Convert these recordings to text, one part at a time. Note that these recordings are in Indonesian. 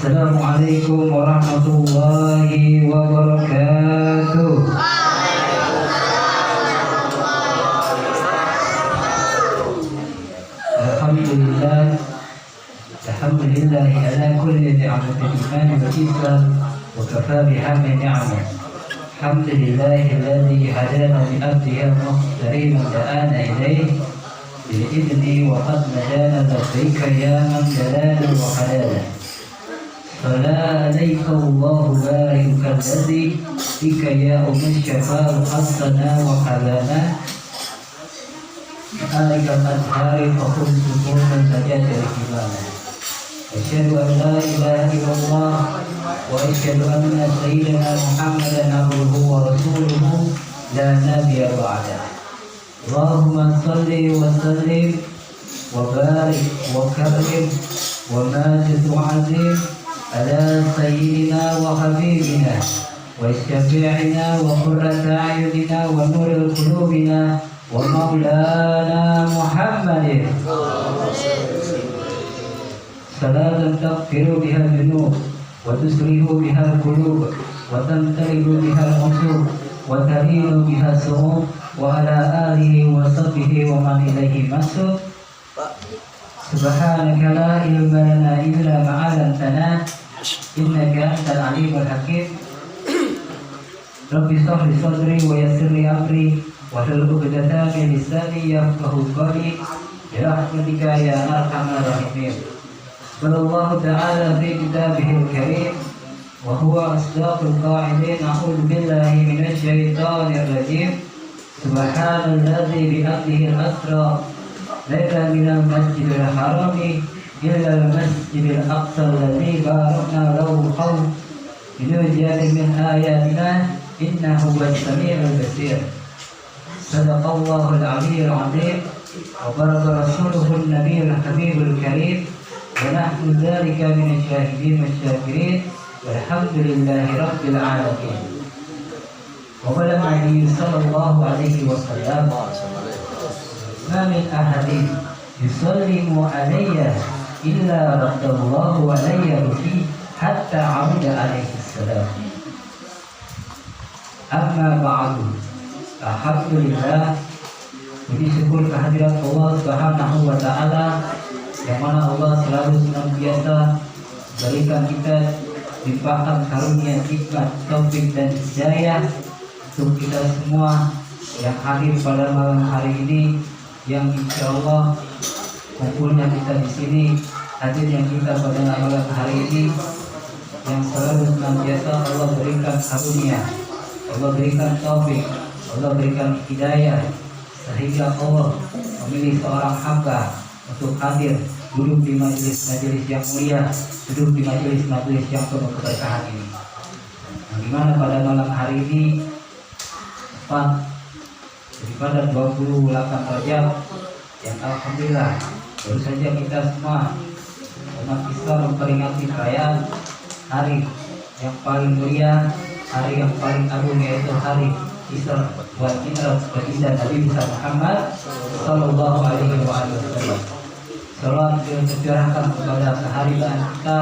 Assalamualaikum warahmatullahi wabarakatuh. Alhamdulillah ala kulli ni'matin iman wa islam wa kafa bihamdi ni'mah. Alhamdulillahilladzi hadana bi abdihi al-mukhtarin wa da'ana ilayhi bil idni wa qad nadana labbaika ya man dalana wa halala. Fala alayka Allahu barika alladzi bika ya ummi syafa'u hasana wa halana. Alayka al-azhari fa kuntu qulman sajada al-hibana. Asyhadu an la ilaha illallah wa asyhadu anna sayyidina Muhammadan abduhu wa rasuluhu la nabiyya ba'da. Allahumma salli wa sallim wa barik wa karim wa majid wa azim ala sayyidina wa habibina wa syafi'ina wa qurrata a'yunina wa nuril qulubina wa maulana Muhammadin. Salatan taghfiru biha al-dhunub wa tuslihu biha al-qulub wa tamtalibu biha al-usub wa tahinu biha as-su'ub wa ala alihi wa sahbihi wa man ilaihi masuk. Subhanaka la ilma lana illa ma 'allamtana innaka antal alimul hakim. Rabbi shrah li sadri wa yassir li amri wa hlul 'uqdatam min lisani yafqahu qawli bi rahmatika ya arhamar rahimin. Sallallahu ta'ala fi kitabihil karim wa huwa asdaqul qa'ilin. A'udzu billahi minasy syaithanir rajim. Subhanalladzi bi amrihi al-asra laila minal masjidil harami ila al-masjidil aqsa alladzi barakna lahu qaum linuriyahu min ayatina innahu was-sami'ul basir. Sadaqallahul 'aliyyul 'azim wa baraka rasuluhun nabiyyul habibul karim. ونحن ذلك من الشاهدين والشاكرين والحمد لله رب العالمين. وقال النبي صلى الله عليه وسلم ما من أحد يسلم علي إلا رد الله علي به حتى عود عليه السلام. أما بعد alhamdulillah, puji syukur kehadirat Allah Subhanahu wa taala yang mana Allah selalu senantiasa berikan kita limpahan karunia, nikmat, taufik dan hidayah untuk kita semua yang hadir pada malam hari ini, yang insya Allah kumpulnya kita di sini, hadirnya kita pada malam hari ini, yang selalu senantiasa Allah berikan karunia, Allah berikan taufik, Allah berikan hidayah, sehingga Allah memilih seorang hamba untuk hadir duduk di majelis yang mulia, duduk di majelis yang penuh keberkahan ini. Di mana pada malam hari ini tepat daripada 28 Rajab yang alhamdulillah baru saja kita semua umat Islam memperingati perayaan hari yang paling mulia, hari yang paling agung, yaitu hari Isra wal Mi'raj baginda Nabi Muhammad sallallahu alaihi wasallam. Salam tercurahkan kepada kehadiran kita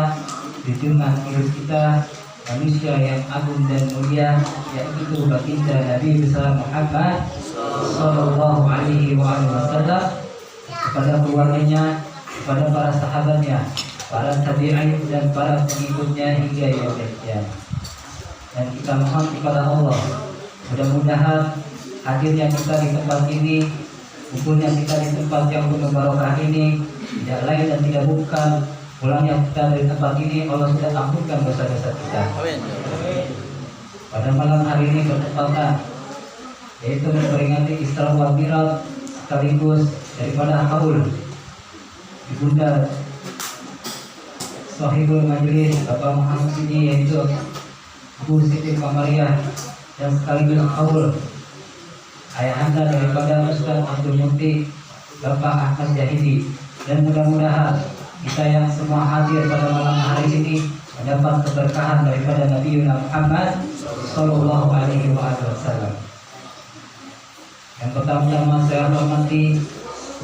di tengah hidup kita, manusia yang agung dan mulia, yaitu baginda Nabi Muhammad sallallahu alaihi wasallam, kepada keluarganya, kepada para sahabatnya, para tabi'in dan para pengikutnya hingga yaumil qiyamah. Dan kita mohon kepada Allah, mudah-mudahan hadirnya kita di tempat ini, kumpulnya kita di tempat yang penuh barokah ini, tidak lain dan tidak bukan pulangnya kita dari tempat ini Allah sudah ampunkan dosa-dosa kita. Pada malam hari ini bertepatan, yaitu memperingati Isra wal Mi'raj, sekaligus daripada haul ibunda Sahibul Majlis Bapak Muhammad ini, yaitu Ibu Siti Kamariah, dan sekaligus haul ayahanda daripada Ustaz Abdul Mukti Bapak Ahmad Jahidi. Dan mudah-mudahan kita yang semua hadir pada malam hari ini mendapat keberkahan daripada Nabi Muhammad sallallahu alaihi wasallam. Yang pertama saya hormati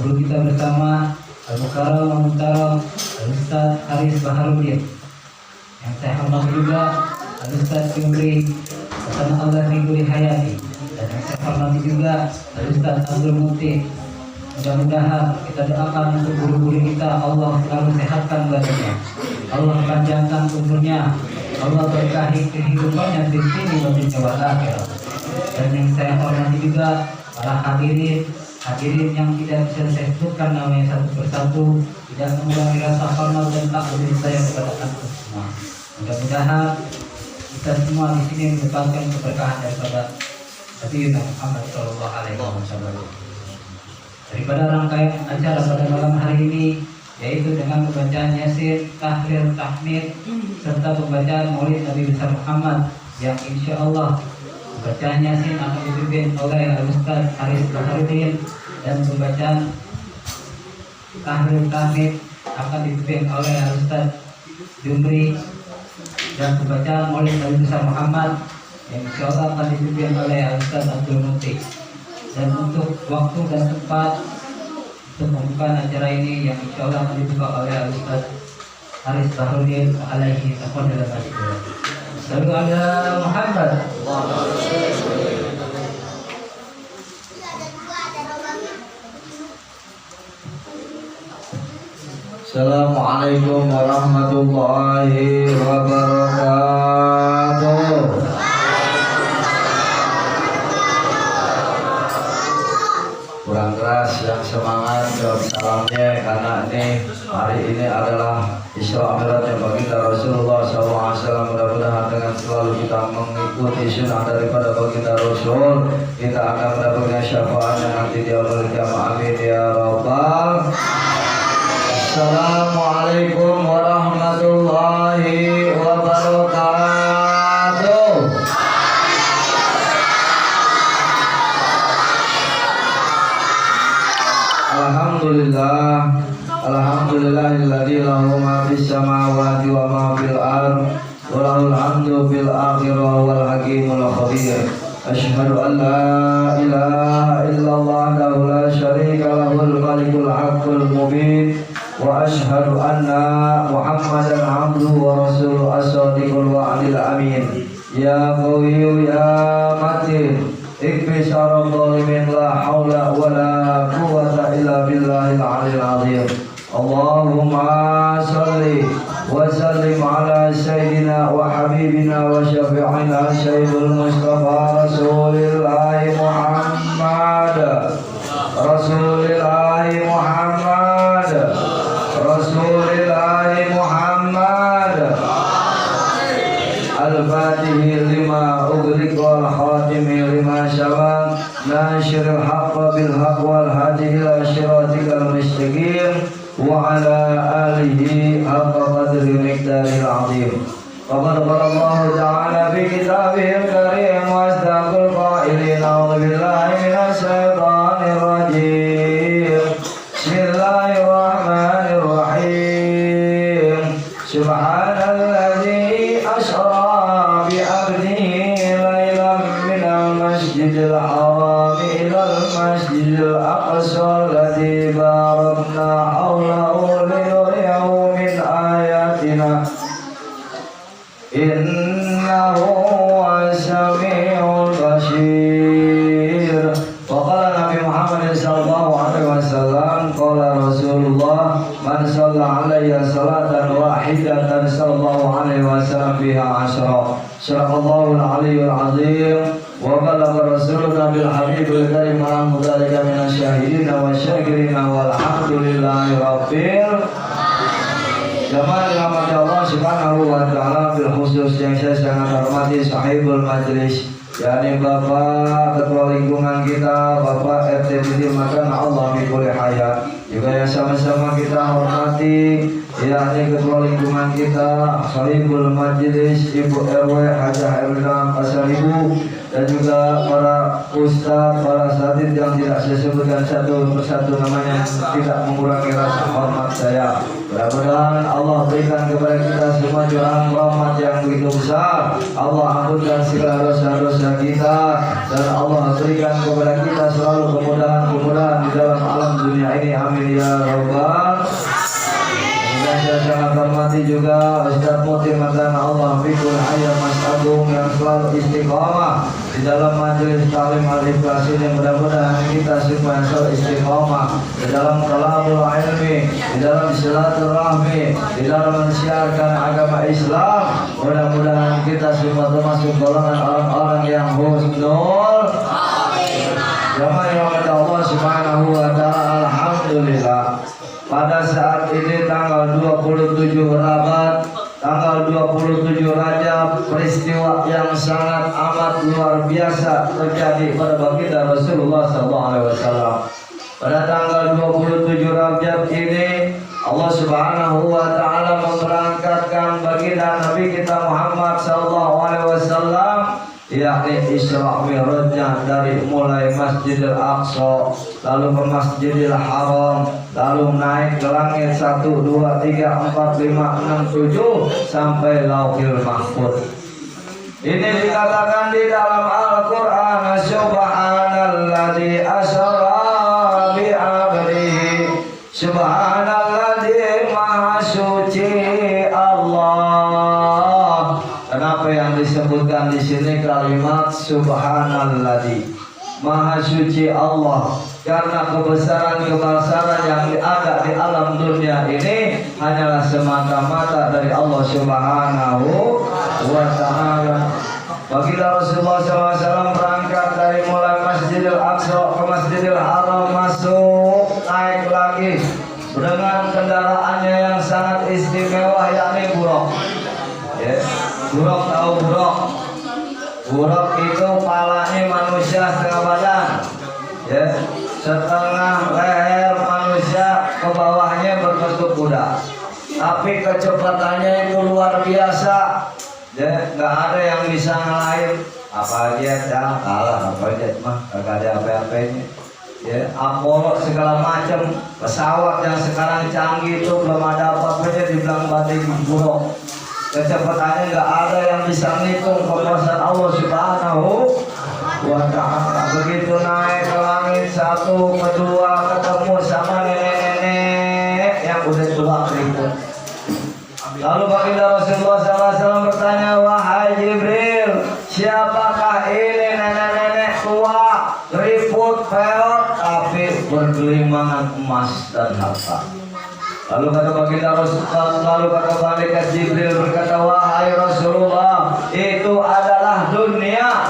guru kita bersama Al-Mukarram Al-Mukarram Al-Ustaz Haris Baharudin, Yang saya hormati juga Al-Ustaz Yumri Hasan Allah Niguri Hayati, dan yang saya hormati juga Al-Ustaz Abdul Muti. Mudah-mudahan kita doakan untuk guru-guru kita, Allah selalu sehatkan badannya, Allah panjangkan umurnya, Allah berkahi kehidupannya di sini dan di akhirat. Dan yang saya hormati juga para hadirin yang tidak bisa saya sebutkan namanya satu persatu, tidak mengurangi rasa hormat dan takdir saya kepada antum semua. Mudah-mudahan kita semua di sini mendapatkan keberkahan daripada Nabi Muhammad Shallallahu Alaihi Wasallam. Daripada rangkaian acara pada malam hari ini, yaitu dengan pembacaan Yasin, tahlil, tahmid, serta pembacaan Maulid Nabi besar Muhammad, yang insya Allah pembacaan Yasin akan dipimpin oleh Al-Ustaz Haris Baharudin, dan pembacaan tahlil, tahmid akan dipimpin oleh Al-Ustaz Jumri, dan pembacaan Maulid Nabi besar Muhammad yang insya Allah akan dipimpin oleh Al-Ustaz Abdul Muti. Dan untuk waktu dan tempat untuk pembukaan acara ini yang insya Allah akan dibuka oleh Al-Ustaz Haris Baharudin alaihi taqaddal masjid. Sallu ala Muhammad. Assalamualaikum warahmatullahi wabarakatuh. Kurang keras yang semangat jawab salamnya, karena ini hari ini adalah Isra Mi'rajnya baginda Rasulullah SAW. Mudah-mudahan dengan selalu kita mengikuti sunnah daripada baginda Rasul, kita akan mendapatkan syafaatnya nanti di yaumul qiyamah. Amin ya rabbal. Assalamualaikum warahmatullahi wabarakatuh. Alhamdulillahilladzi lahu ma fis samawati wa ma fil ardh wa lahul hamdu fil akhirati wal hakimul khabir. Asyhadu an la ilaha illallah wahdahu la syarika lahul malikul haqqul mubin, wa asyhadu anna Muhammadan abduhu wa rasuluhu as-sadiqul wa'dil amin. Ya qawiyyu ya matin ikfi syarra dhalimin, la hawla wa la quwwata illa billahil aliyil azim. Allahumma salli wa sallim ala sayyidina wa habibina wa syafi'ina sayyidul mustafa rasulillahi Muhammad, rasulillahi Muhammad, rasulillahi Muhammad. Al-Fatihi lima ughliqa wal khatimi lima sabaq, nasiril haqqa bil haqq wal hadi ila siratikal mustaqim, wa ala alihi haqqa qadri miqdaril azim. Qad qala Allah ta'ala fi kitabihil karim wa astaqul qailin a'udzu billahi minasy syaithanir rajim. Bismillahirrahmanirrahim. Subhanalladzi asra bi 'abdihi lailan minal masjidil haram ilal masjidil aqsa alladzi barakna hawlahu linuriyahu min ayatina innahu was-sami'ul basir. Wa qala Nabi Muhammad sallallahu alaihi wasallam, qala Rasulullah, man shalla alayya salatan wahidatan sallallahu alaihi wasallam biha asyra. Sadaqallahul aliyyul azim. Wa balagha rasuluna bil habibil karim wa dzalika minasy syahidina wasyakirina walhamdulillahi rabbil jamaah. Rahmat Allah subhanahu wa ta'ala, bil khusus yang saya sangat hormati sahibul majlis, yakni Bapak Ketua Lingkungan kita, Bapak RT Didimakan Allah Bikuli Hayat, juga yang sama-sama kita hormati, yakni Ketua Lingkungan kita sahibul majlis Ibu RW Hajah Erwina Pasaribu, dan juga para ustaz, para satid yang tidak saya sebutkan satu persatu namanya, tidak mengurangi rasa hormat saya. Mudah-mudahan Allah berikan kepada kita semua curahan rahmat yang begitu besar. Allah ampunkan segala dosa-dosa kita, dan Allah berikan kepada kita selalu kemudahan-kemudahan di dalam alam dunia ini. Amin ya rabbal. yang saya sangat hormati juga Ustaz Muti Madana Allah Fikul Hayat Mas Agung yang selalu istiqomah di dalam majelis talim al-ikhlas ini. Mudah-mudahan kita semua selalu istiqomah di dalam talabul ilmi, di dalam silaturahmi, di dalam mensiarkan agama Islam. Mudah-mudahan kita semua termasuk golongan orang-orang yang husnul Jamaah yang Allah Subhanahu wa ta'ala. Alhamdulillah, pada saat ini tanggal 27 Rabat, tanggal 27 Rajab, peristiwa yang sangat amat luar biasa terjadi pada baginda Rasulullah SAW. Pada tanggal 27 Rajab ini Allah Subhanahu wa ta'ala memberangkatkan baginda Nabi kita Muhammad SAW, yakni Isra Mi'rajnya dari mulai Masjidil Aqsa lalu ke Masjidil Haram, lalu naik ke langit 1, 2, 3, 4, 5, 6, 7 sampai Lauhil Mahfuz. Ini dikatakan di dalam Al-Qur'an, subhanalladzi asra bi 'abdihi, subhanalladzi maha suci Allah. Kenapa yang disebutkan di sini kalimat subhanalladzi, maha suci Allah? Karena kebesaran yang ada di alam dunia ini hanyalah semata-mata dari Allah Subhanahu wa ta'ala. Baginda Rasulullah SAW berangkat dari mulai Masjidil Aqsa ke Masjidil Haram, masuk naik lagi dengan kendaraannya yang sangat istimewa, yakni buraq. Buraq, tahu buraq? Buraq itu palanya manusia setengah badan, setengah leher manusia, ke bawahnya berbentuk kuda. Tapi kecepatannya itu luar biasa, nggak ada yang bisa ngalahin. Apa aja dah kalah, apa aja mah kagak ada apa-apanya. Apollo segala macam pesawat yang sekarang canggih itu belum ada apa-apanya dibilang badai buruk. Kecepatannya nggak ada yang bisa ngitung kekuasaan Allah Subhanahu wa ta'ala. Begitu naik ke langit 1, kedua ketemu sama nenek-nenek yang udah tua keriput. Lalu baginda Rasulullah SAW bertanya, wahai Jibril, siapakah ini nenek-nenek tua, keriput, peot, tapi bergelimangan emas dan harta? Lalu kata baginda Rasulullah, lalu kata malaikat Jibril berkata, wahai Rasulullah, itu adalah dunia.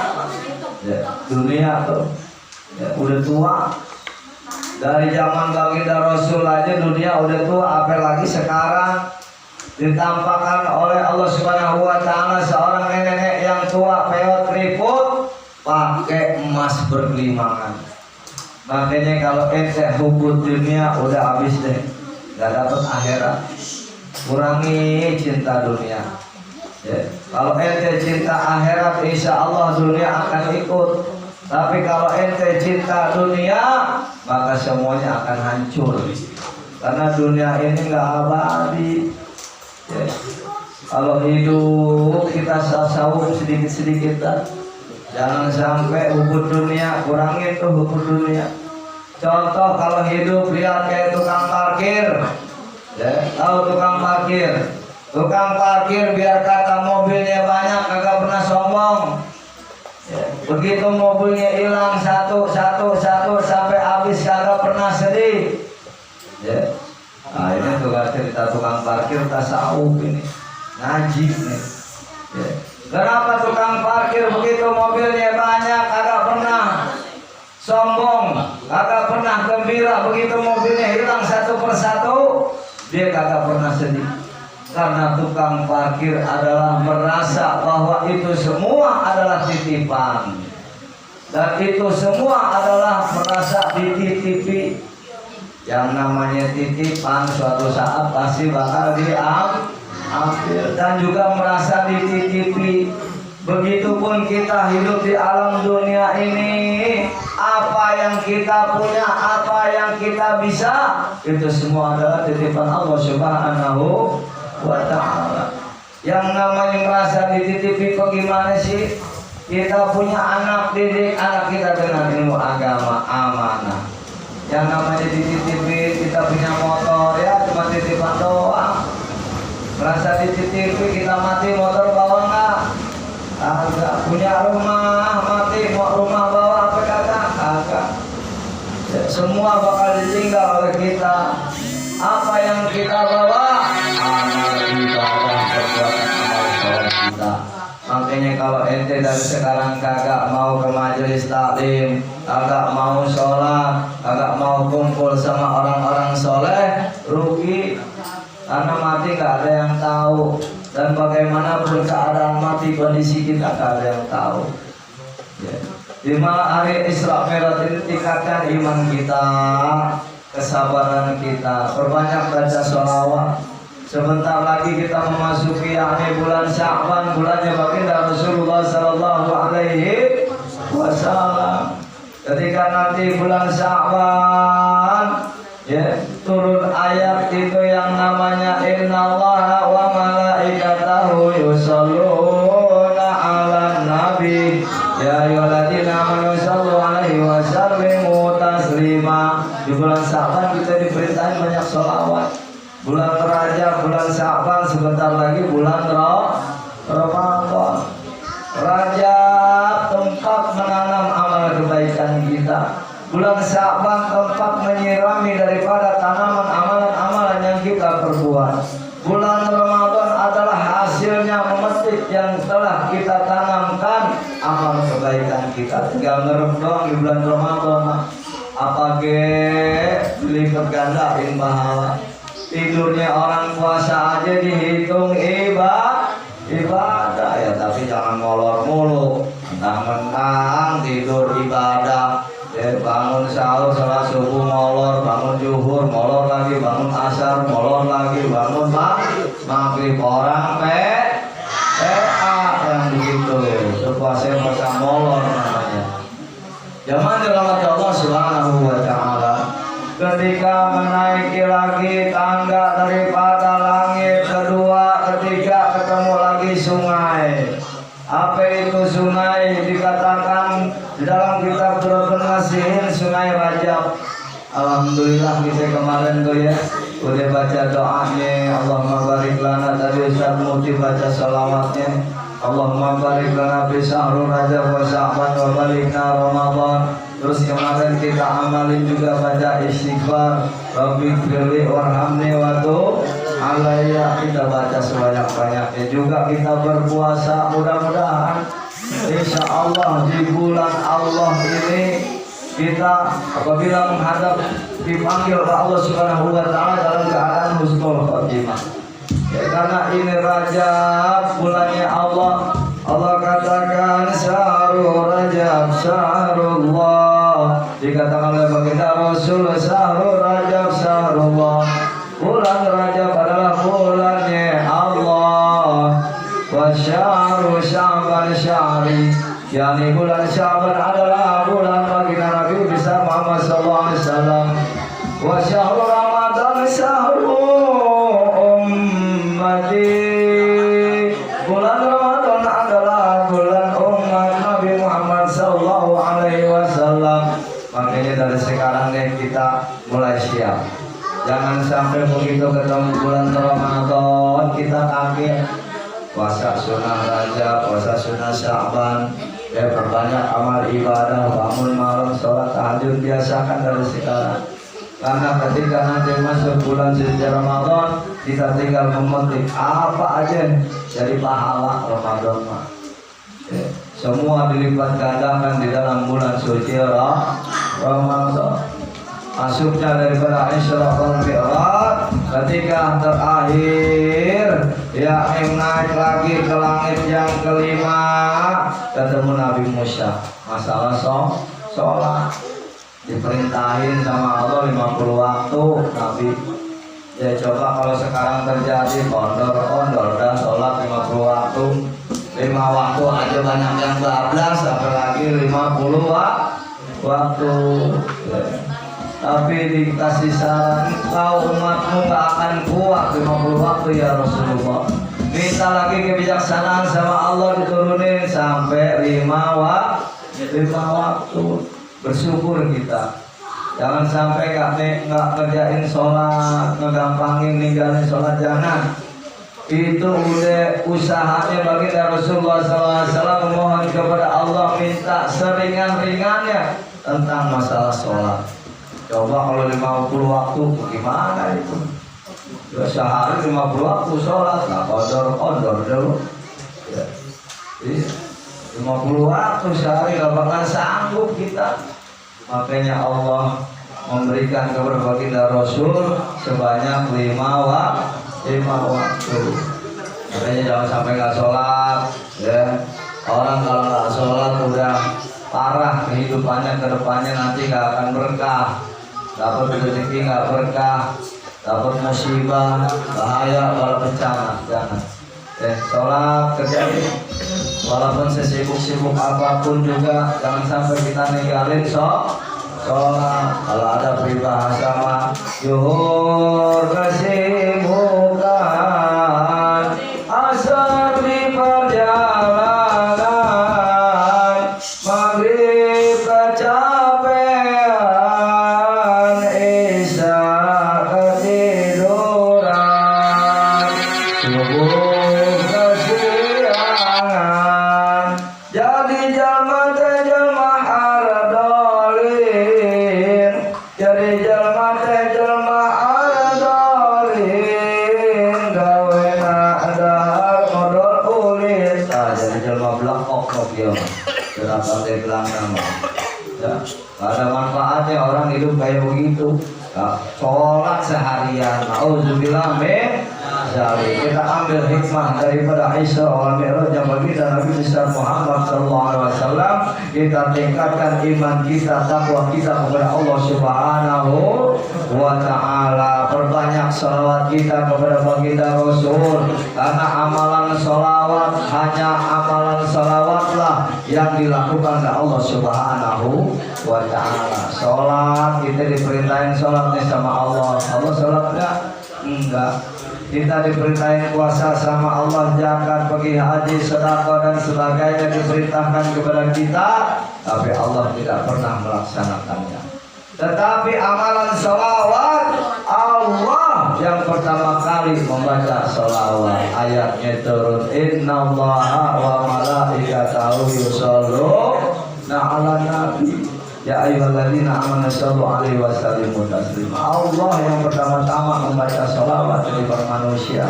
Dunia tuh udah tua. Dari zaman baginda Rasul aja dunia udah tua, apalagi sekarang ditampakkan oleh Allah Subhanahu wa ta'ala seorang nenek yang tua, peot, keriput, pakai emas bergelimangan. Makanya kalau ente hubud dunia udah habis deh, gak dapat akhirat. Kurangi cinta dunia. Kalau ente cinta akhirat, insya Allah dunia akan ikut. Tapi kalau ente cinta dunia, maka semuanya akan hancur. Karena dunia ini nggak abadi. Kalau hidup kita sawung sedikit-sedikit, jangan sampai hubud dunia, kurangin tuh hubud dunia. Contoh kalau hidup lihat kayak tukang parkir, tahu tukang parkir? Tukang parkir biar kata mobilnya banyak kagak pernah sombong. Begitu mobilnya hilang satu sampai habis kagak pernah sedih. Nah ini tuh cerita tukang parkir tasawuf ini, najib nih. Kenapa tukang parkir begitu mobilnya banyak kagak pernah sombong, kagak pernah gembira? Begitu mobilnya hilang satu persatu, dia kagak pernah sedih. Karena tukang parkir adalah merasa bahwa itu semua adalah titipan, dan itu semua adalah merasa dititipi. Yang namanya titipan suatu saat pasti bakal diambil, dan juga merasa dititipi. Begitupun kita hidup di alam dunia ini, apa yang kita punya, apa yang kita bisa, itu semua adalah titipan Allah Subhanahu wa ta'ala. Yang namanya merasa dititipi bagaimana sih? Kita punya anak, didik anak kita dengan ilmu agama, amanah. Yang namanya dititipi, kita punya motor, ya cuma titipan doang. Merasa dititipi kita mati motor bawa nggak? Agak. Punya rumah mati mau rumah bawa apa kagak? Agak. Ya, semua bakal ditinggal oleh kita. Apa yang kita bawa? Amal ibadah, perbuatan amal soleh kita. Makanya kalau ente dari sekarang kagak mau ke majelis taklim, kagak mau sholat, kagak mau kumpul sama orang-orang soleh, rugi. Karena mati nggak ada yang tahu, dan bagaimanapun keadaan mati kondisi kita nggak ada yang tahu. Ya. Di malam hari Isra Mi'raj ini tingkatkan iman kita, kesabaran kita, perbanyak baca sholawat. Sebentar lagi kita memasuki yakni bulan Sya'ban, bulannya baginda Rasulullah Sallallahu Alaihi Wasallam. Ketika nanti bulan Sya'ban, ya, turun ayat itu yang namanya Innallaha wa malaikatahu yusholluna 'alan nabi ya ayyuhalladzina amanu shallu 'alaihi wa sallimu taslima. Di bulan Sya'ban kita diperintahkan banyak sholawat. Bulan Rajab, bulan Sya'ban, sebentar lagi bulan Ramadan. Rajab tempat menanam amal kebaikan kita. Bulan Sya'ban tempat menyirami daripada tanaman amalan-amalan yang kita perbuat. Bulan Ramadan adalah hasilnya memetik yang telah kita tanamkan amal kebaikan kita. Tinggal ngerem doang di bulan Ramadan. Apalagi lipat gandain pahala. Tidurnya orang puasa aja dihitung ibadah ya, tapi jangan molor mulu. Mentang-mentang tidur ibadah. Ya, bangun sahur, salat subuh molor, bangun zuhur molor lagi, bangun asar molor lagi, bangun maghrib. Orang yang begitu puasa molor namanya. Zaman dirahmati Allah Subhanahu wa taala, ketika menaiki lagi tangga daripada langit kedua, ketiga ketemu lagi sungai. Apa itu sungai? Dikatakan di dalam kitab Turun Nasihin Sungai Rajab. Alhamdulillah kita kemarin tuh ya udah baca doanya. Allahumma barik lana, tadi Ustaz Muti baca salawatnya. Allahumma barik lana fi syahrul Rajab wa Sya'ban wa balikna Ramadan. Terus kemarin kita amalin juga baca istighfar, Rabbi firli warhamni wa tub alayya. Kita baca sebanyak-banyaknya. Juga kita berpuasa, mudah-mudahan insya Allah di bulan Allah ini kita apabila menghadap dipanggil oleh Allah Subhanahu wa taala dalam keadaan husnul khotimah. Ya, karena ini Rajab, bulannya Allah. Allah katakan syahrul Rajab syahrullah. Dikatakan oleh baginda Rasul syahrul Rajab syahrullah. Bulan Rajab adalah bulannya Allah. Wa syahru Sya'ban syahri, yakni bulan Sya'ban adalah bulan baginda Nabi besar Muhammad sallallahu alaihi wasallam. Wa syahru Ramadan syahru ummati, bulan Ramadan adalah bulan umat Nabi Muhammad sallallahu alaihi wasallam. Makanya dari sekarang nih kita mulai siap. Jangan sampai begitu ketemu bulan Ramadan kita kaget. Puasa sunnah Rajab, puasa sunnah Sya'ban, ya perbanyak amal ibadah, bangun malam, sholat tahajud, biasakan dari sekarang. Karena ketika nanti masuk bulan suci Ramadan, kita tinggal memetik apa aja dari pahala Ramadan. Ya, semua dilipat gandakan di dalam bulan suci Ramadan. Masuknya daripada Isra wal Mi'raj, ketika terakhir ya naik lagi ke langit yang kelima, ketemu Nabi Musa. Masalah sholat diperintahin sama Allah 50 waktu Nabi. Ya coba kalau sekarang terjadi kondor dan sholat 50 waktu, 5 waktu aja banyak yang bablas, apalagi 50 waktu. Ya. Tapi dikasih saran, kau umatmu gak akan kuat 50 waktu ya Rasulullah. Minta lagi kebijaksanaan sama Allah diturunin sampai 5 waktu. Bersyukur kita. Jangan sampai nggak ngerjain sholat, ngegampangin ninggalin sholat, jangan. itu udah usahanya baginda Rasulullah SAW memohon kepada Allah minta seringan-ringannya tentang masalah sholat. Coba kalau 50 waktu gimana itu? Ya, sehari 50 waktu sholat, nah kondor dulu. Ya. Jadi 50 waktu sehari gak bakal sanggup kita. Makanya Allah memberikan kepada baginda Rasul sebanyak 5 waktu. Makanya jangan sampai nggak sholat, ya. Orang kalau nggak sholat udah parah kehidupannya, kedepannya nanti nggak akan berkah, dapat rezeki nggak berkah, dapat musibah, bahaya kalau bencana. Jangan. Sholat kerjain, walaupun sesibuk-sibuk apapun juga jangan sampai kita ninggalin sholat. Kalau ada peribahasa mah zuhur kesibukan, asar di perjalanan, maghrib kecapean, isya ketiduran, subuh kesiangan. Jadi jalma teh jalma ardolin, jadi jalma teh jalma ardolin, gawena dahar modal ulis. Jadi jalma belakok kok ya, gerakan teh belakang. Ya, gak ada manfaatnya orang hidup kayak begitu. Sholat seharian, auzubillah min dzalik. Kita ambil hikmah daripada Isra wal Mi'raj yang baginda Nabi besar Muhammad sallallahu alaihi wasallam. Kita tingkatkan iman kita, takwa kita kepada Allah Subhanahu wa taala. Perbanyak salawat kita kepada baginda Rasul, karena amalan salawat hanya amalan salawatlah yang dilakukan oleh Allah Subhanahu wa taala. Salat kita diperintahin salatnya sama Allah. Allah salat enggak. Kita diperintahin puasa sama Allah, zakat, pergi haji, sedekah dan sebagainya diperintahkan kepada kita, tapi Allah tidak pernah melaksanakannya. Tetapi amalan salawat, Allah yang pertama kali membaca salawat. Ayatnya turun, innallaha wa malaikatahu yusholluna 'alan nabi ya ayyuhalladzina amanu shallu 'alaihi wa sallimu taslima. Allah yang pertama-tama membaca salawat daripada manusia.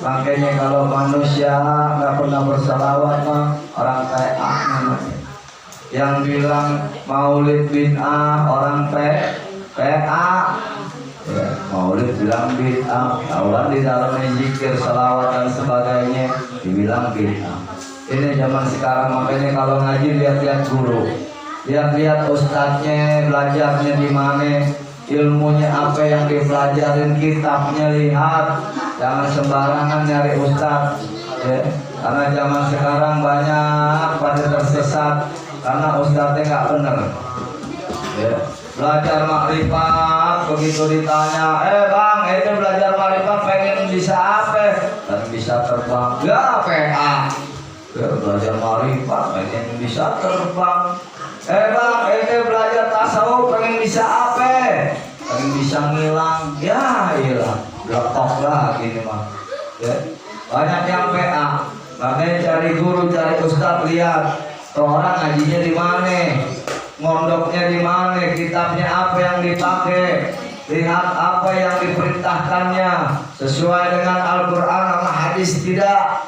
Makanya kalau manusia nggak pernah bersalawat mah orang PA namanya. Yang bilang maulid bid'ah orang PA. Ya, maulid bilang bid'ah. Orang di dalamnya zikir, salawat dan sebagainya dibilang bid'ah. Ini zaman sekarang, makanya kalau ngaji lihat-lihat guru. Lihat-lihat ustadznya, belajarnya di mana, ilmunya apa yang dipelajarin, kitabnya lihat. Jangan sembarangan nyari ustadz, ya. Karena zaman sekarang banyak pada tersesat karena ustadznya nggak benar. Ya. Belajar makrifat, begitu ditanya, bang, ini belajar makrifat pengen bisa apa? Dan bisa terbang, ya PA. Ya, belajar makrifat pengen bisa terbang. Bang, ini belajar tasawuf pengen bisa apa? Pengen bisa ngilang, ya hilang. Blokok lah gini mah. Ya. Banyak yang PA. Makanya cari guru, cari ustadz, lihat orang ngajinya di mana, ngondoknya di mana, kitabnya apa yang dipakai, lihat apa yang diperintahkannya, sesuai dengan Al-Quran sama hadis tidak.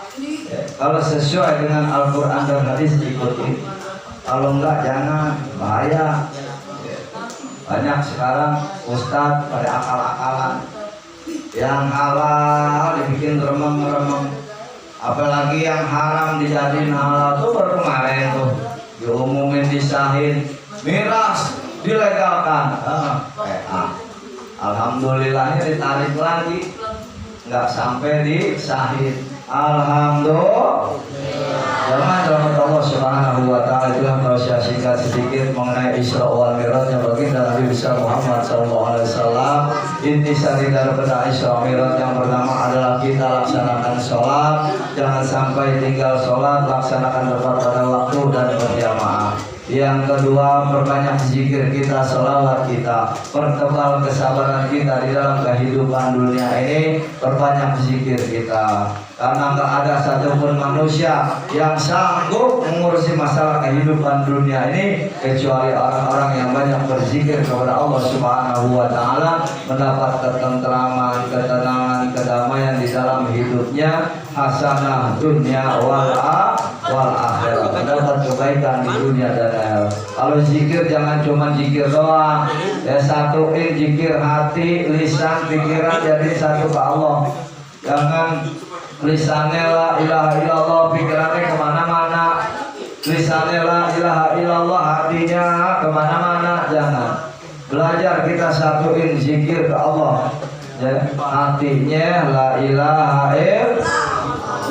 Ya. Kalau sesuai dengan Al-Quran dan hadis ikuti. Kalau enggak jangan, bahaya. Banyak sekarang ustadz pada akal-akalan, yang halal dibikin remeng-remeng, apalagi yang haram dijadiin halal. Tuh baru kemarin tuh diumumin di Syahid, miras dilegalkan. Alhamdulillahnya ditarik lagi, nggak sampai di Syahid. Alhamdulillah. Jangan rahmat Allah Subhanahu wa taala. Itulah proses singkat sedikit mengenai Isra wal Mi'raj yang baginda Nabi besar Muhammad sallallahu alaihi wasallam. Intisari daripada Isra Mi'raj yang pertama adalah kita laksanakan sholat. Jangan sampai tinggal sholat, laksanakan tepat pada waktu dan berjamaah. Yang kedua, perbanyak zikir kita, selawat kita, pertebal kesabaran kita di dalam kehidupan dunia ini, perbanyak zikir kita. Karena nggak ada satupun manusia yang sanggup mengurusi masalah kehidupan dunia ini kecuali orang-orang yang banyak berzikir kepada Allah Subhanahu wa Ta'ala, mendapat ketentraman, ketenangan, kedamaian di dalam hidupnya, hasanah dunia wal akhirah, mendapat kebaikan di dunia dan akhirat. Kalau zikir jangan cuma zikir doang, ya satuin zikir hati, lisan, pikiran jadi satu ke Allah. Jangan lisannya la ilaha illallah, pikirannya kemana-mana. Lisannya la ilaha illallah, hatinya kemana-mana. Jangan. Belajar kita satuin zikir ke Allah, ya. Hatinya la ilaha illallah,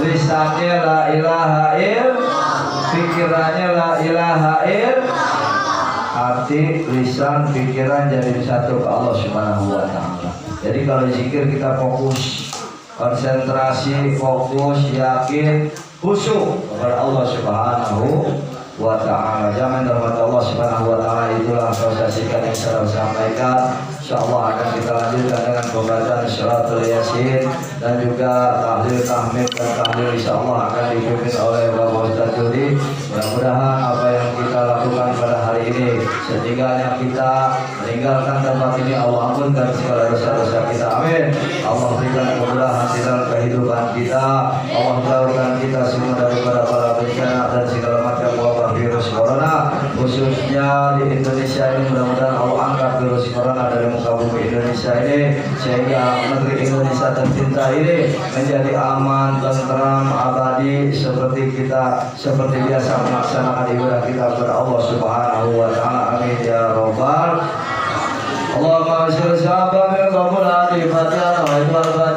lisannya la ilaha illallah, pikirannya la ilaha illallah. Hati, lisan, pikiran jadi satu ke Allah Subhanahu wa Ta'ala. Jadi kalau zikir kita fokus, konsentrasi, fokus, yakin, khusyuk kepada Allah Subhanahu wa Ta'ala. Jangan rahmat Allah Subhanahu wa Ta'ala. Itulah prosesikan yang saya sampaikan. InsyaAllah akan kita lanjutkan dengan pembacaan Syaratul Yasin dan juga tahlil, tahmid dan tahlil InsyaAllah akan dipimpin oleh Bapak Ustaz Judi. Mudah-mudahan apa yang kita lakukan pada hari ini, setiganya kita meninggalkan tempat ini, Allah ampunkan segala dosa-dosa kita, amin. Allah berikan kemudahan di dalam kehidupan kita, Allah jauhkan kita semua daripada bala bencana dan segala macam wabah virus corona, khususnya di Indonesia ini. Mudah-mudahan Allah angkat virus corona dari muka bumi Indonesia ini, sehingga negeri Indonesia tercinta ini menjadi aman, tentram, abadi, seperti biasa melaksanakan ibadah kita kepada Allah Subhanahu wa Ta'ala, amin ya robbal. Allahumma sholli ala Muhammad wa ala ali Muhammad.